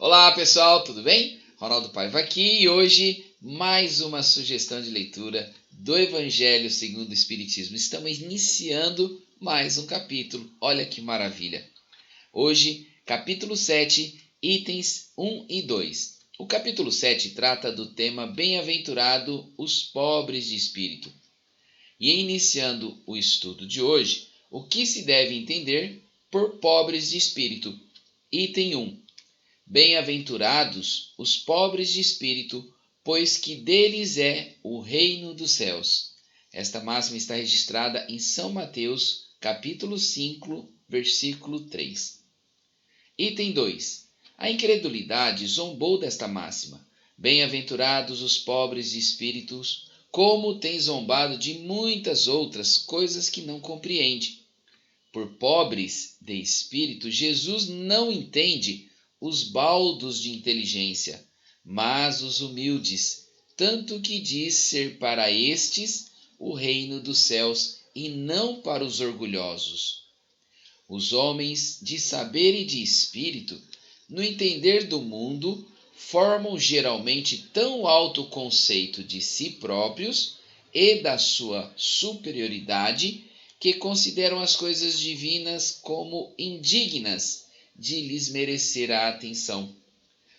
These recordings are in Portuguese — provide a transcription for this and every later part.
Olá pessoal, tudo bem? Ronaldo Paiva aqui e hoje mais uma sugestão de leitura do Evangelho segundo o Espiritismo. Estamos iniciando mais um capítulo, olha que maravilha! Hoje, capítulo 7, itens 1 e 2. O capítulo 7 trata do tema Bem-aventurado os pobres de espírito. E iniciando o estudo de hoje, o que se deve entender por pobres de espírito? Item 1. Bem-aventurados os pobres de espírito, pois que deles é o reino dos céus. Esta máxima está registrada em São Mateus, capítulo 5, versículo 3. Item 2. A incredulidade zombou desta máxima. Bem-aventurados os pobres de espíritos, como tem zombado de muitas outras coisas que não compreende. Por pobres de espírito, Jesus não entende os baldos de inteligência, mas os humildes, tanto que diz ser para estes o reino dos céus e não para os orgulhosos. Os homens de saber e de espírito, no entender do mundo, formam geralmente tão alto conceito de si próprios e da sua superioridade que consideram as coisas divinas como indignas de lhes merecer a atenção.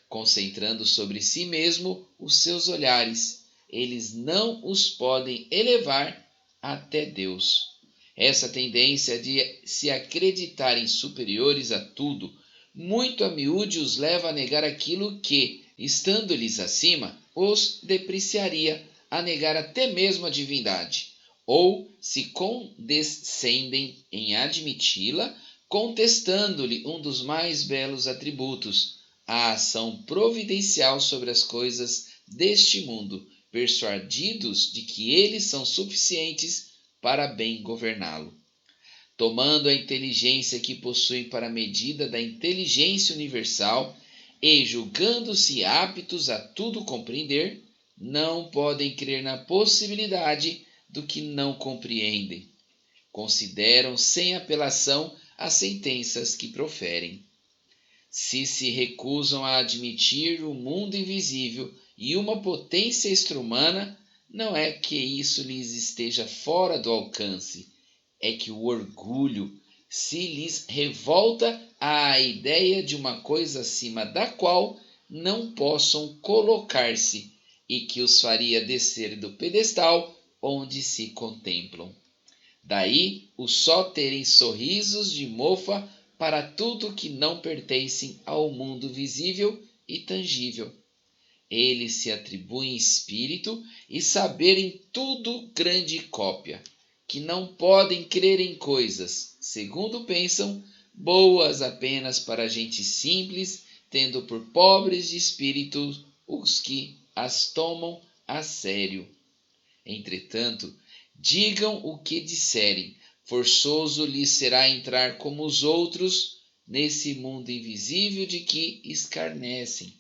Concentrando sobre si mesmo os seus olhares, eles não os podem elevar até Deus. Essa tendência de se acreditarem superiores a tudo, muito a miúde os leva a negar aquilo que, estando-lhes acima, os depreciaria, a negar até mesmo a divindade. Ou, se condescendem em admiti-la, contestando-lhe um dos mais belos atributos, a ação providencial sobre as coisas deste mundo, persuadidos de que eles são suficientes para bem governá-lo. Tomando a inteligência que possuem para a medida da inteligência universal e julgando-se aptos a tudo compreender, não podem crer na possibilidade do que não compreendem. Consideram sem apelação as sentenças que proferem. Se recusam a admitir o mundo invisível e uma potência extra-humana, não é que isso lhes esteja fora do alcance, é que o orgulho se lhes revolta à ideia de uma coisa acima da qual não possam colocar-se e que os faria descer do pedestal onde se contemplam. Daí o só terem sorrisos de mofa para tudo que não pertencem ao mundo visível e tangível. Eles se atribuem espírito e saber em tudo grande cópia, que não podem crer em coisas, segundo pensam, boas apenas para gente simples, tendo por pobres de espírito os que as tomam a sério. Entretanto, digam o que disserem, forçoso lhes será entrar como os outros nesse mundo invisível de que escarnecem.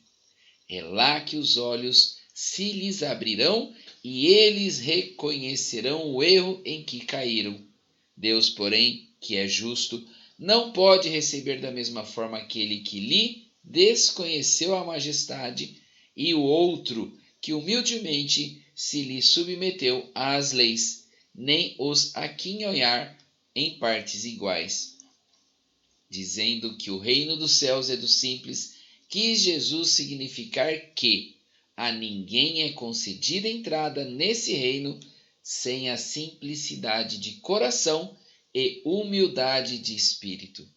É lá que os olhos se lhes abrirão e eles reconhecerão o erro em que caíram. Deus, porém, que é justo, não pode receber da mesma forma aquele que lhe desconheceu a majestade e o outro que humildemente se lhe submeteu às leis, nem os aquinhoar em partes iguais. Dizendo que o reino dos céus é dos simples, quis Jesus significar que a ninguém é concedida entrada nesse reino sem a simplicidade de coração e humildade de espírito.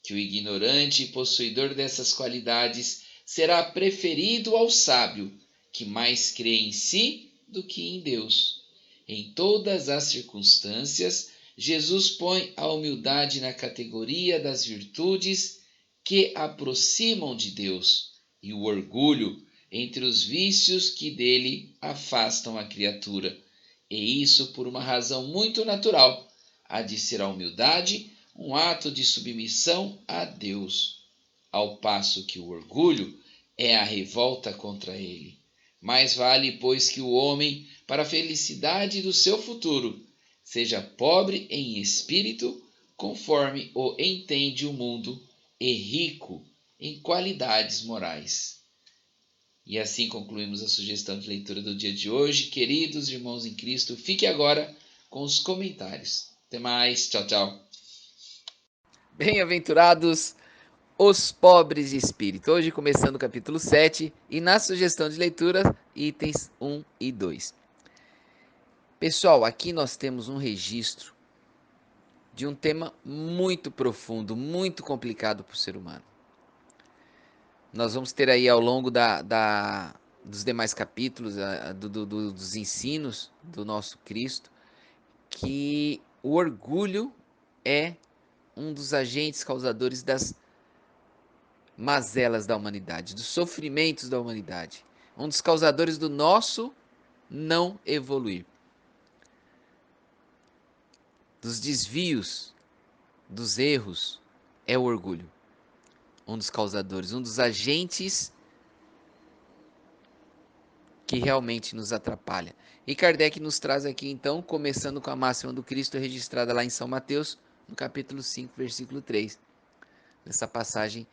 Que o ignorante e possuidor dessas qualidades será preferido ao sábio, que mais crê em si do que em Deus. Em todas as circunstâncias, Jesus põe a humildade na categoria das virtudes que aproximam de Deus e o orgulho entre os vícios que dele afastam a criatura. E isso por uma razão muito natural, a de ser a humildade um ato de submissão a Deus, ao passo que o orgulho é a revolta contra ele. Mais vale, pois, que o homem, para a felicidade do seu futuro, seja pobre em espírito, conforme o entende o mundo, e rico em qualidades morais. E assim concluímos a sugestão de leitura do dia de hoje. Queridos irmãos em Cristo, fique agora com os comentários. Até mais, tchau, tchau. Bem-aventurados os pobres de espírito. Hoje começando o capítulo 7 e na sugestão de leitura, itens 1 e 2. Pessoal, aqui nós temos um registro de um tema muito profundo, muito complicado para o ser humano. Nós vamos ter aí ao longo dos demais capítulos, dos ensinos do nosso Cristo, que o orgulho é um dos agentes causadores das mazelas da humanidade, dos sofrimentos da humanidade, um dos causadores do nosso não evoluir, dos desvios, dos erros, é o orgulho. Um dos causadores, um dos agentes que realmente nos atrapalha. E Kardec nos traz aqui então, começando com a máxima do Cristo registrada lá em São Mateus, no capítulo 5, versículo 3. Nessa passagem,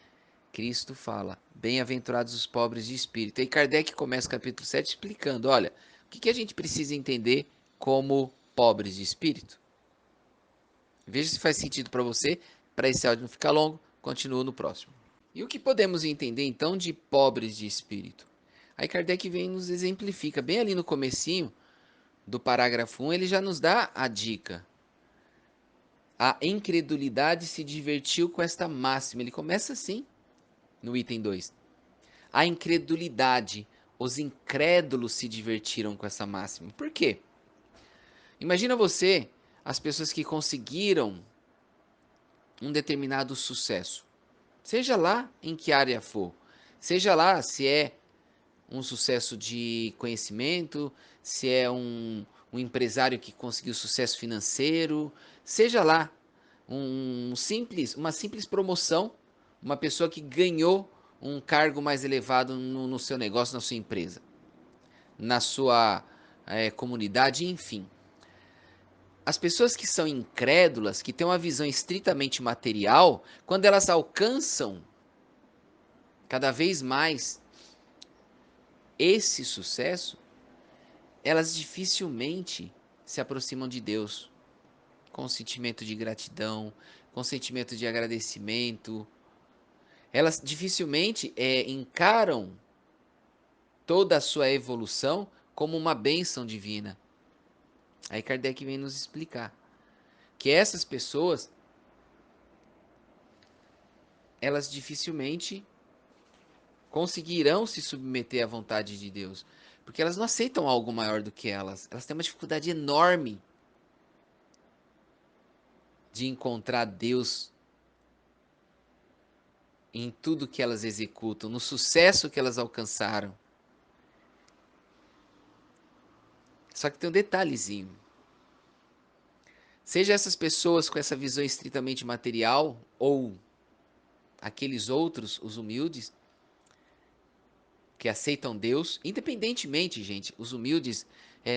Cristo fala: bem-aventurados os pobres de espírito. E Kardec começa o capítulo 7 explicando: olha, o que a gente precisa entender como pobres de espírito? Veja se faz sentido para você. Para esse áudio não ficar longo, continuo no próximo. E o que podemos entender então de pobres de espírito? Aí Kardec vem e nos exemplifica, bem ali no comecinho do parágrafo 1, ele já nos dá a dica. A incredulidade se divertiu com esta máxima. Ele começa assim, no item 2. A incredulidade, os incrédulos se divertiram com essa máxima. Por quê? Imagina você, as pessoas que conseguiram um determinado sucesso. Seja lá em que área for. Seja lá se é um sucesso de conhecimento, se é um empresário que conseguiu sucesso financeiro, seja lá uma simples promoção, uma pessoa que ganhou um cargo mais elevado no seu negócio, na sua empresa, na sua comunidade, enfim. As pessoas que são incrédulas, que têm uma visão estritamente material, quando elas alcançam cada vez mais esse sucesso, elas dificilmente se aproximam de Deus com sentimento de gratidão, com sentimento de agradecimento. Elas dificilmente encaram toda a sua evolução como uma bênção divina. Aí Kardec vem nos explicar que essas pessoas, elas dificilmente conseguirão se submeter à vontade de Deus, porque elas não aceitam algo maior do que elas. Elas têm uma dificuldade enorme de encontrar Deus em tudo que elas executam, no sucesso que elas alcançaram. Só que tem um detalhezinho. Seja essas pessoas com essa visão estritamente material, ou aqueles outros, os humildes, que aceitam Deus, independentemente, gente, os humildes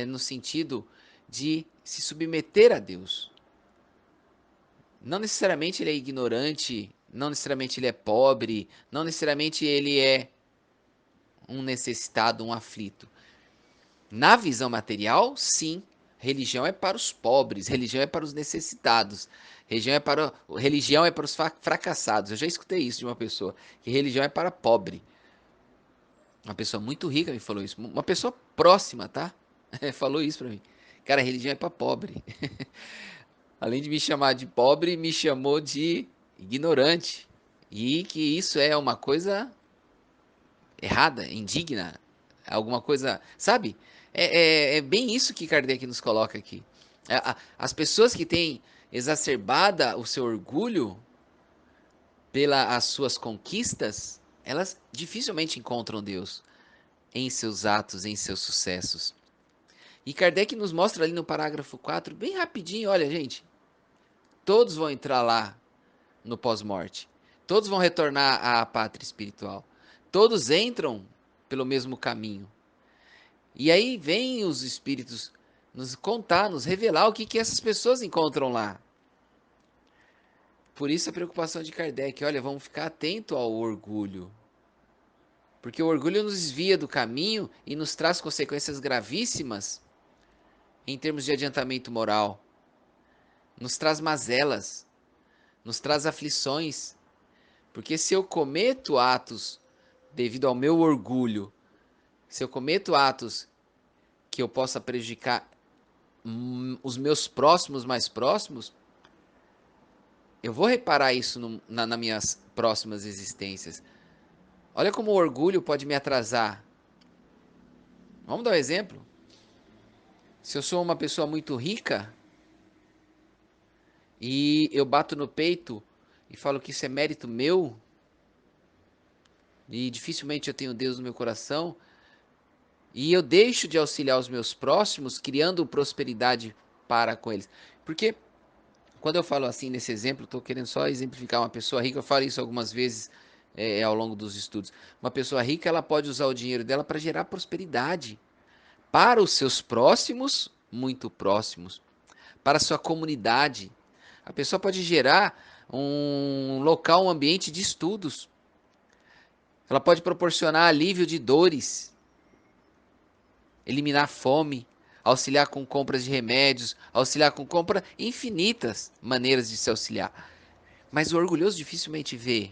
no sentido de se submeter a Deus. Não necessariamente ele é ignorante, não necessariamente ele é pobre, não necessariamente ele é um necessitado, um aflito. Na visão material, sim, religião é para os pobres, religião é para os necessitados, religião é para os fracassados. Eu já escutei isso de uma pessoa, que religião é para pobre. Uma pessoa muito rica me falou isso, uma pessoa próxima, tá? Falou isso para mim. Cara, religião é para pobre. Além de me chamar de pobre, me chamou de ignorante. E que isso é uma coisa errada, indigna, alguma coisa, sabe? É bem isso que Kardec nos coloca aqui. As pessoas que têm exacerbada o seu orgulho pelas suas conquistas, elas dificilmente encontram Deus em seus atos, em seus sucessos. E Kardec nos mostra ali no parágrafo 4, bem rapidinho, olha gente, todos vão entrar lá no pós-morte. Todos vão retornar à pátria espiritual. Todos entram pelo mesmo caminho. E aí vem os espíritos nos contar, nos revelar o que essas pessoas encontram lá. Por isso a preocupação de Kardec, olha, vamos ficar atento ao orgulho. Porque o orgulho nos desvia do caminho e nos traz consequências gravíssimas em termos de adiantamento moral. Nos traz mazelas, nos traz aflições. Porque se eu cometo atos devido ao meu orgulho, se eu cometo atos que eu possa prejudicar os meus próximos mais próximos, eu vou reparar isso nas minhas próximas existências. Olha como o orgulho pode me atrasar. Vamos dar um exemplo. Se eu sou uma pessoa muito rica e eu bato no peito e falo que isso é mérito meu e dificilmente eu tenho Deus no meu coração e eu deixo de auxiliar os meus próximos criando prosperidade para com eles. Porque quando eu falo assim nesse exemplo, estou querendo só exemplificar uma pessoa rica, eu falo isso algumas vezes ao longo dos estudos. Uma pessoa rica, ela pode usar o dinheiro dela para gerar prosperidade para os seus próximos, muito próximos, para a sua comunidade. A pessoa pode gerar um local, um ambiente de estudos. Ela pode proporcionar alívio de dores, eliminar fome, auxiliar com compras de remédios, auxiliar com compra infinitas maneiras de se auxiliar. Mas o orgulhoso dificilmente vê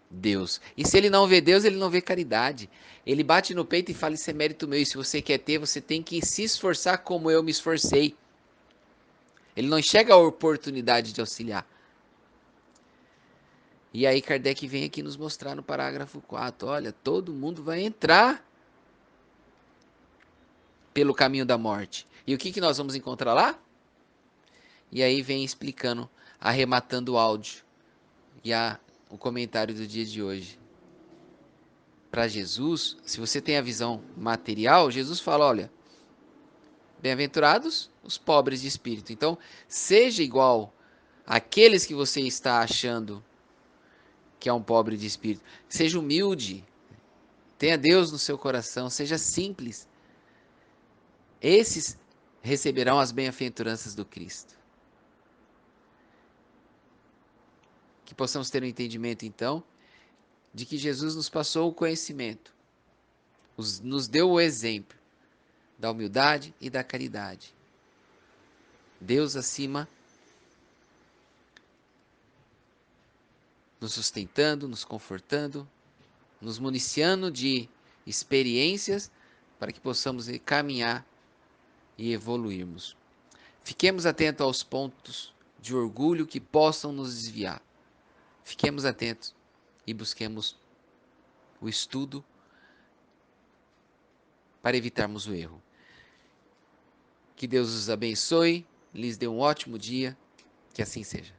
Deus. E se ele não vê Deus, ele não vê caridade. Ele bate no peito e fala: isso é mérito meu. E se você quer ter, você tem que se esforçar como eu me esforcei. Ele não enxerga a oportunidade de auxiliar. E aí Kardec vem aqui nos mostrar no parágrafo 4. Olha, todo mundo vai entrar pelo caminho da morte. E o que nós vamos encontrar lá? E aí vem explicando, arrematando o áudio e o comentário do dia de hoje. Para Jesus, se você tem a visão material, Jesus fala, olha, bem-aventurados os pobres de espírito. Então, seja igual àqueles que você está achando que é um pobre de espírito. Seja humilde, tenha Deus no seu coração, seja simples. Esses receberão as bem-aventuranças do Cristo. Que possamos ter um entendimento, então, de que Jesus nos passou o conhecimento, nos deu o exemplo da humildade e da caridade. Deus acima, nos sustentando, nos confortando, nos municiando de experiências para que possamos caminhar e evoluirmos. Fiquemos atentos aos pontos de orgulho que possam nos desviar. Fiquemos atentos e busquemos o estudo para evitarmos o erro. Que Deus os abençoe, lhes dê um ótimo dia, que assim seja.